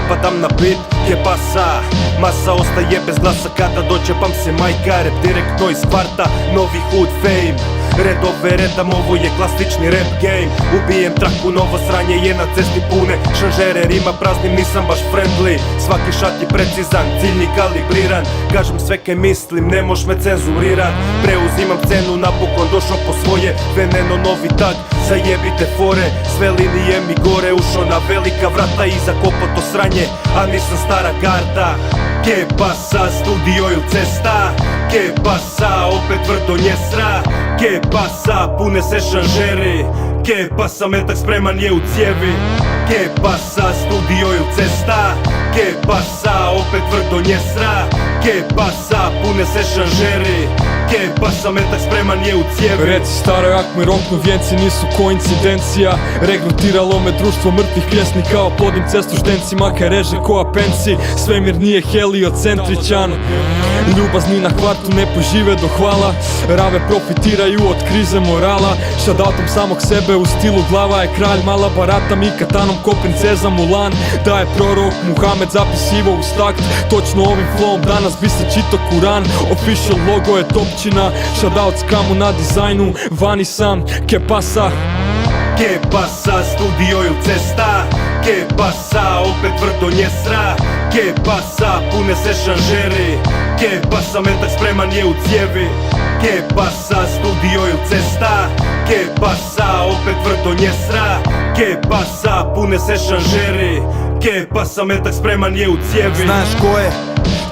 padam na bit, ke pasa. Masa ostaje bez glasa kada dočepam se majka. Rap direktno iz kvarta, novi hood fame. Redove redam, ovo je klasični rap game. Ubijem traku, novo sranje je na cesti pune šanžere, rima praznim, nisam baš friendly. Svaki šat je precizan, ciljni kalibriran. Kažem sve kaj mislim, ne moš me cenzurirat. Preuzimam scenu, napokon došao po svoje. Veneno, novi tag, zajebite fore. Sve linije mi gore, ušao na velika vrata i zakopao to sranje, a nisam stara garda. Ke pasa, studio ili cesta? Ke pasa, opet tvrdo njesra? Ke pasa, pune se šanžeri? Ke pasa, metak spreman je u cijevi? Ke pasa, studio ili cesta? Ke pasa, opet tvrdo njesra? Ke pasa, pune se šanžeri? Ke pasa, metak spreman je u cijevi? Reci staro, jak mi roknu vjenci nisu koincidencija. Regrutiralo me društvo mrtvih pjesnika, oplodim cestu štencima kaj reže ko apenci. Svemir nije heliocentričan, ljubazni na kvartu ne požive do hvala. Rave profitiraju od krize morala, shoutoutom samog sebe u stilu glava je kralj. Mala baratam i katanom ko princeza Mulan. Da je prorok Muhamed zapisivo uz takt, točno ovim flowom danas bi se čito Kuran. Official logo je topčina, shoutout skamu na dizajnu, vani sam, ke pasa. Ke pasa, studio ili cesta? Ke pasa, opet tvrdo njesra? Ke pasa, pune se šanžeri? Ke pasa, metak spreman je u cijevi? Ke pasa, studio ili cesta? Ke pasa, opet tvrdo njesra? Ke pasa, pune se šanžeri? Ke pasa, metak spreman je u cijevi? Znaš ko je,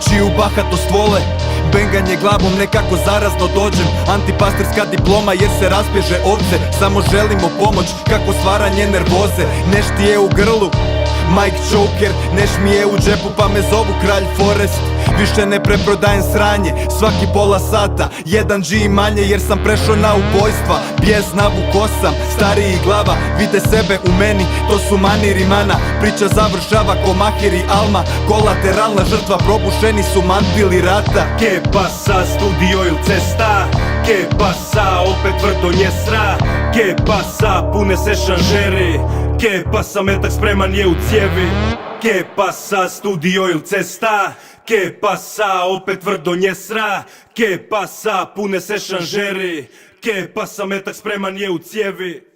čiju bahatost vole? Benganje glavom nekako zarazno dođem. Antipastirska diploma jer se raspježe ovce. Samo želimo pomoć kako stvaranje nervoze. Neš ti je u grlu, Mike Joker. Neš mi je u džepu pa me zovu kralj Forest. Više ne preprodajem sranje, svaki pola sata 1G manje jer sam prešao na ubojstva. Bijes navukao sam, stariji glava, vide sebe u meni, to su maniri mana. Priča završava ko Mahir i Alma, kolateralna žrtva, probušeni su mantili rata. Ke pasa, studio ili cesta? Ke pasa, opet tvrdo njesra? Ke pasa, pune se šanžeri? Ke pasa, metak spreman je u cijevi? Ke pasa, studio ili cesta? Ke pasa, opet tvrdo njesra? Ke pasa, pune se šanžeri? Ke pasa, metak spreman je u cijevi?